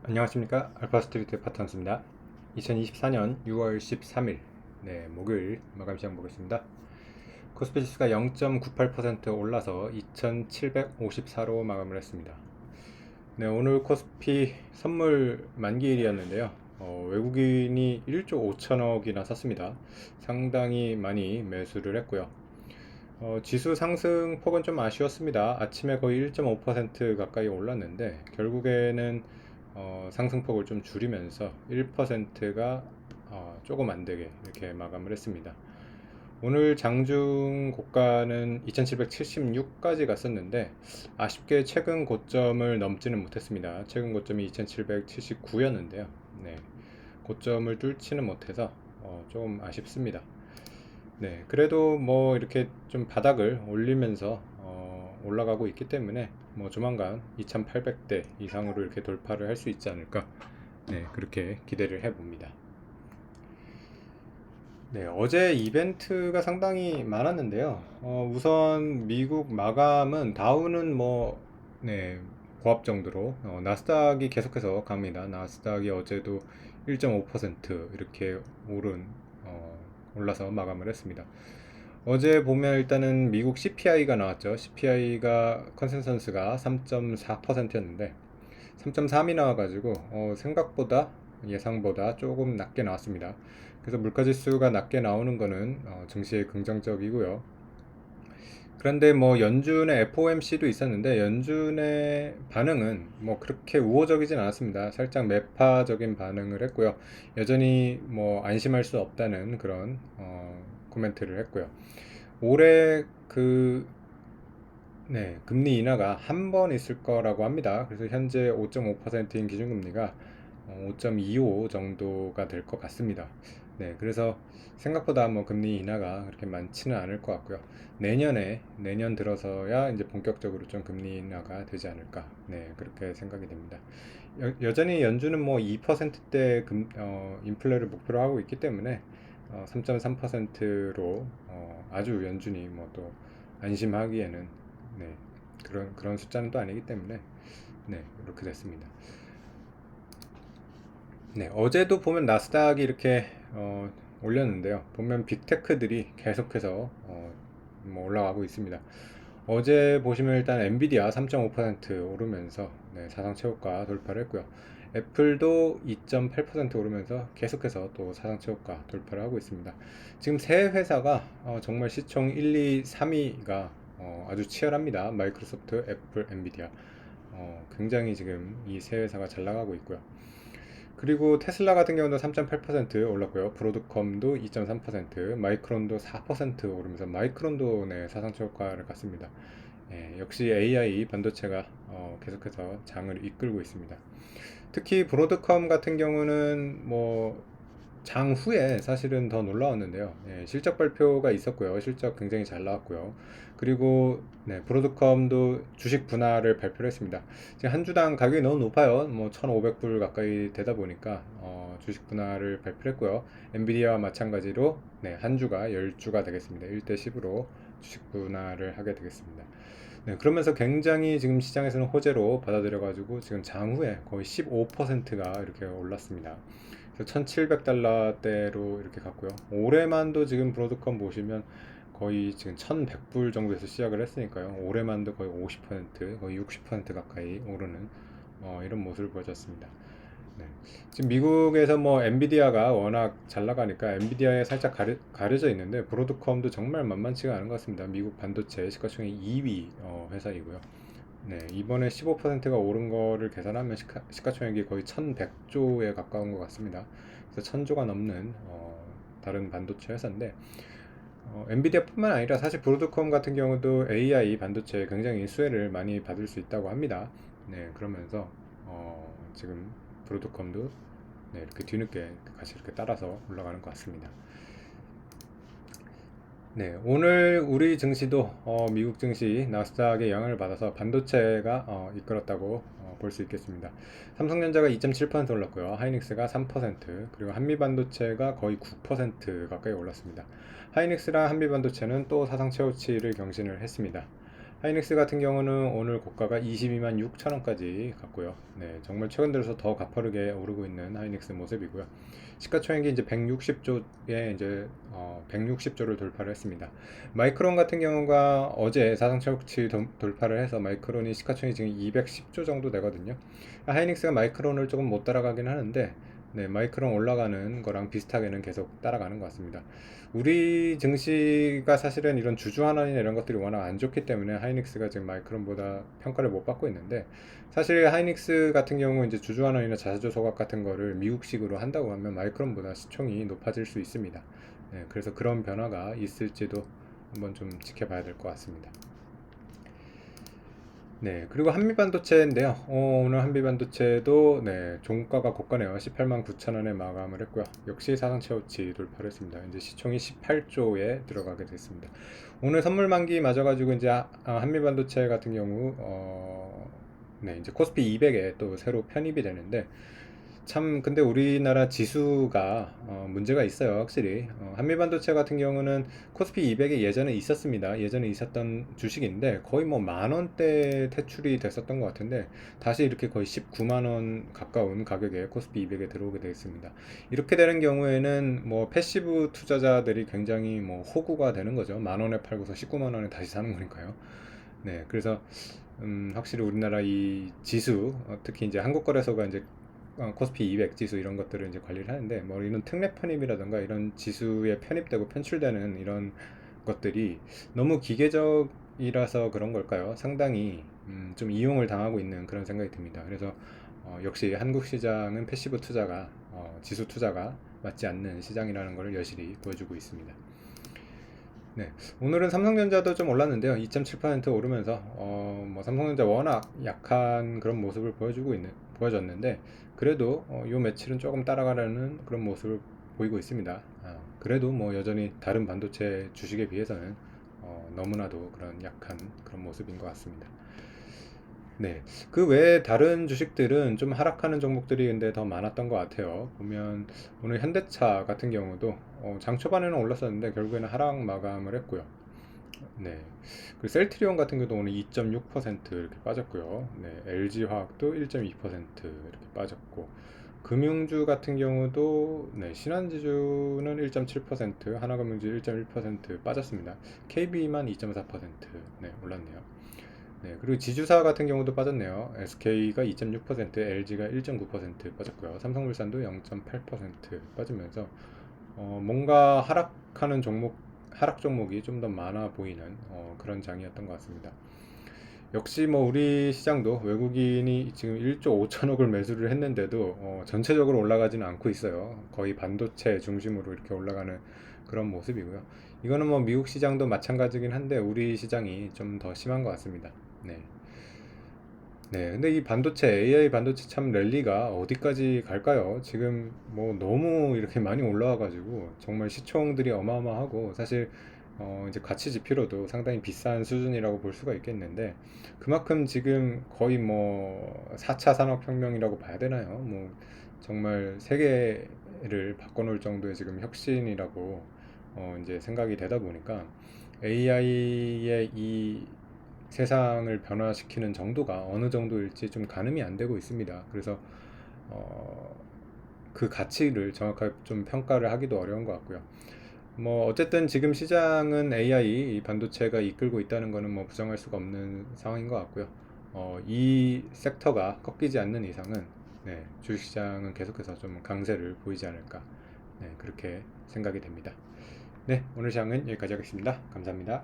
안녕하십니까. 알파스트리트 파트너스입니다. 2024년 6월 13일 목요일 마감 시장 보겠습니다. 코스피 지수가 0.98% 올라서 2754로 마감을 했습니다. 오늘 코스피 선물 만기일이었는데요. 외국인이 1조 5천억이나 샀습니다. 상당히 많이 매수를 했고요. 지수 상승폭은 좀 아쉬웠습니다. 아침에 거의 1.5% 가까이 올랐는데 결국에는 상승폭을 좀 줄이면서 1%가 조금 안 되게 이렇게 마감을 했습니다. 오늘 장중 고가는 2776까지 갔었는데 아쉽게 최근 고점을 넘지는 못했습니다. 최근 고점이 2779였는데요. 고점을 뚫지는 못해서 조금 아쉽습니다. 그래도 뭐 이렇게 좀 바닥을 올리면서 올라가고 있기 때문에 뭐 조만간 2800대 이상으로 이렇게 돌파를 할 수 있지 않을까, 그렇게 기대를 해봅니다. 어제 이벤트가 상당히 많았는데요. 우선 미국 마감은 다우는 뭐, 고압 정도로, 나스닥이 계속해서 갑니다. 나스닥이 어제도 1.5% 이렇게 올라서 마감을 했습니다. 어제 보면 일단은 미국 CPI가 나왔죠. CPI가 컨센서스가 3.4%였는데 3.3이 나와가지고 생각보다 예상보다 조금 낮게 나왔습니다. 그래서 물가지수가 낮게 나오는 거는 증시에 긍정적이고요. 그런데 뭐 연준의 FOMC도 있었는데 연준의 반응은 뭐 그렇게 우호적이진 않았습니다. 살짝 매파적인 반응을 했고요. 여전히 뭐 안심할 수 없다는 그런 코멘트를 했고요. 올해 금리 인하가 한 번 있을 거라고 합니다. 그래서 현재 5.5%인 기준금리가 5.25 정도가 될 것 같습니다. 그래서 생각보다 뭐 금리 인하가 그렇게 많지는 않을 것 같고요. 내년 들어서야 이제 본격적으로 좀 금리 인하가 되지 않을까. 그렇게 생각이 됩니다. 여전히 연준은 뭐 2%대 인플레를 목표로 하고 있기 때문에 3.3%로 아주 연준이 뭐 또 안심하기에는 그런 숫자는 또 아니기 때문에 이렇게 됐습니다. 어제도 보면 나스닥이 이렇게 올렸는데요. 보면 빅테크들이 계속해서 뭐 올라가고 있습니다. 어제 보시면 일단 엔비디아 3.5% 오르면서 사상 최고가 돌파를 했고요. 애플도 2.8% 오르면서 계속해서 또 사상 최고가 돌파를 하고 있습니다. 지금 세 회사가 정말 시총 1, 2, 3위가 아주 치열합니다. 마이크로소프트, 애플, 엔비디아. 굉장히 지금 이 세 회사가 잘 나가고 있고요. 그리고 테슬라 같은 경우도 3.8% 올랐고요. 브로드컴도 2.3%, 마이크론도 4% 오르면서 마이크론도 사상 최고가를 갔습니다. 역시 AI 반도체가 계속해서 장을 이끌고 있습니다. 특히 브로드컴 같은 경우는 뭐 장 후에 사실은 더 놀라웠는데요. 실적 발표가 있었고요. 실적 굉장히 잘 나왔고요. 그리고 브로드컴도 주식 분할을 발표를 했습니다. 지금 한 주당 가격이 너무 높아요. 뭐 1,500불 가까이 되다 보니까 주식 분할을 발표를 했고요. 엔비디아와 마찬가지로 한 주가 10주가 되겠습니다. 1대 10으로 주식 분할을 하게 되겠습니다. 그러면서 굉장히 지금 시장에서는 호재로 받아들여가지고 지금 장후에 거의 15%가 이렇게 올랐습니다. 그래서 1700달러대로 이렇게 갔고요. 올해만도 지금 브로드컴 보시면 거의 지금 1100불 정도에서 시작을 했으니까요. 올해만도 거의 50%, 거의 60% 가까이 오르는 이런 모습을 보여줬습니다. 지금 미국에서 뭐 엔비디아가 워낙 잘 나가니까 엔비디아에 살짝 가려져 있는데 브로드컴도 정말 만만치가 않은 것 같습니다. 미국 반도체 시가총액 2위 회사이고요. 이번에 15%가 오른 거를 계산하면 시가총액이 거의 1100조에 가까운 것 같습니다. 그래서 1000조가 넘는 다른 반도체 회사인데 엔비디아뿐만 아니라 사실 브로드컴 같은 경우도 AI 반도체에 굉장히 수혜를 많이 받을 수 있다고 합니다. 그러면서 지금 브로드컴도 이렇게 뒤늦게 같이 이렇게 따라서 올라가는 것 같습니다. 오늘 우리 증시도 미국 증시 나스닥의 영향을 받아서 반도체가 이끌었다고 볼 수 있겠습니다. 삼성전자가 2.7% 올랐고요. 하이닉스가 3%, 그리고 한미반도체가 거의 9% 가까이 올랐습니다. 하이닉스랑 한미반도체는 또 사상 최고치를 경신을 했습니다. 하이닉스 같은 경우는 오늘 고가가 22만 6천 원까지 갔고요. 네, 정말 최근 들어서 더 가파르게 오르고 있는 하이닉스 모습이고요. 시가총액이 이제 160조에 이제 160조를 돌파를 했습니다. 마이크론 같은 경우가 어제 사상 최고치 돌파를 해서 마이크론이 시가총액이 지금 210조 정도 되거든요. 하이닉스가 마이크론을 조금 못 따라가긴 하는데, 네, 마이크론 올라가는 거랑 비슷하게는 계속 따라가는 것 같습니다. 우리 증시가 사실은 이런 주주환원이나 이런 것들이 워낙 안 좋기 때문에 하이닉스가 지금 마이크론보다 평가를 못 받고 있는데, 사실 하이닉스 같은 경우 이제 주주환원이나 자사주 소각 같은 거를 미국식으로 한다고 하면 마이크론보다 시총이 높아질 수 있습니다. 네, 그래서 그런 변화가 있을지도 한번 좀 지켜봐야 될 것 같습니다. 네, 그리고 한미반도체인데요. 오늘 한미반도체도 네, 종가가 고가네요. 18만 9천 원에 마감을 했고요. 역시 사상 최고치 돌파를 했습니다. 이제 시총이 18조에 들어가게 됐습니다. 오늘 선물 만기 맞아가지고 이제 한미반도체 같은 경우 네, 이제 코스피 200에 또 새로 편입이 되는데, 참 근데 우리나라 지수가 문제가 있어요, 확실히. 한미반도체 같은 경우는 코스피 200에 예전에 있었습니다. 예전에 있었던 주식인데 거의 뭐 만 원대 퇴출이 됐었던 것 같은데, 다시 이렇게 거의 19만 원 가까운 가격에 코스피 200에 들어오게 되어 있습니다. 이렇게 되는 경우에는 뭐 패시브 투자자들이 굉장히 뭐 호구가 되는 거죠. 만 원에 팔고서 19만 원에 다시 사는 거니까요. 네, 그래서 확실히 우리나라 이 지수, 특히 이제 한국거래소가 이제 코스피 200 지수 이런 것들을 이제 관리를 하는데, 뭐 이런 특례 편입이라든가 이런 지수에 편입되고 편출되는 이런 것들이 너무 기계적이라서 그런 걸까요? 상당히 좀 이용을 당하고 있는 그런 생각이 듭니다. 그래서 역시 한국 시장은 패시브 투자가 지수 투자가 맞지 않는 시장이라는 것을 여실히 보여주고 있습니다. 네, 오늘은 삼성전자도 좀 올랐는데요. 2.7% 오르면서 뭐 삼성전자 워낙 약한 그런 모습을 보여줬는데, 그래도 요 며칠은 조금 따라가려는 그런 모습을 보이고 있습니다. 그래도 뭐 여전히 다른 반도체 주식에 비해서는 너무나도 그런 약한 그런 모습인 것 같습니다. 네, 그 외에 다른 주식들은 좀 하락하는 종목들이 근데 더 많았던 것 같아요. 보면 오늘 현대차 같은 경우도 장 초반에는 올랐었는데 결국에는 하락 마감을 했고요. 네, 그 셀트리온 같은 경우도 오늘 2.6% 이렇게 빠졌고요. 네, LG화학도 1.2% 이렇게 빠졌고, 금융주 같은 경우도 네, 신한지주는 1.7%, 하나금융주 1.1% 빠졌습니다. KB만 2.4% 네, 올랐네요. 네, 그리고 지주사 같은 경우도 빠졌네요. SK가 2.6%, LG가 1.9% 빠졌고요. 삼성물산도 0.8% 빠지면서 뭔가 하락 종목이 좀 더 많아 보이는 그런 장이었던 것 같습니다. 역시 뭐 우리 시장도 외국인이 지금 1조 5천억을 매수를 했는데도 전체적으로 올라가지는 않고 있어요. 거의 반도체 중심으로 이렇게 올라가는 그런 모습이고요. 이거는 뭐 미국 시장도 마찬가지긴 한데 우리 시장이 좀 더 심한 것 같습니다. 네. 네, 근데 이 반도체, AI 반도체 참 랠리가 어디까지 갈까요? 지금 뭐 너무 이렇게 많이 올라와가지고 정말 시총들이 어마어마하고, 사실 이제 가치 지표로도 상당히 비싼 수준이라고 볼 수가 있겠는데, 그만큼 지금 거의 뭐 4차 산업혁명이라고 봐야 되나요? 뭐 정말 세계를 바꿔놓을 정도의 지금 혁신이라고 이제 생각이 되다 보니까 AI의 이 세상을 변화시키는 정도가 어느 정도일지 좀 가늠이 안 되고 있습니다. 그래서 어, 그 가치를 정확하게 좀 평가를 하기도 어려운 것 같고요. 뭐 어쨌든 지금 시장은 AI 이 반도체가 이끌고 있다는 것은 뭐 부정할 수가 없는 상황인 것 같고요. 이 섹터가 꺾이지 않는 이상은 네, 주식시장은 계속해서 좀 강세를 보이지 않을까, 네, 그렇게 생각이 됩니다. 네, 오늘 시장은 여기까지 하겠습니다. 감사합니다.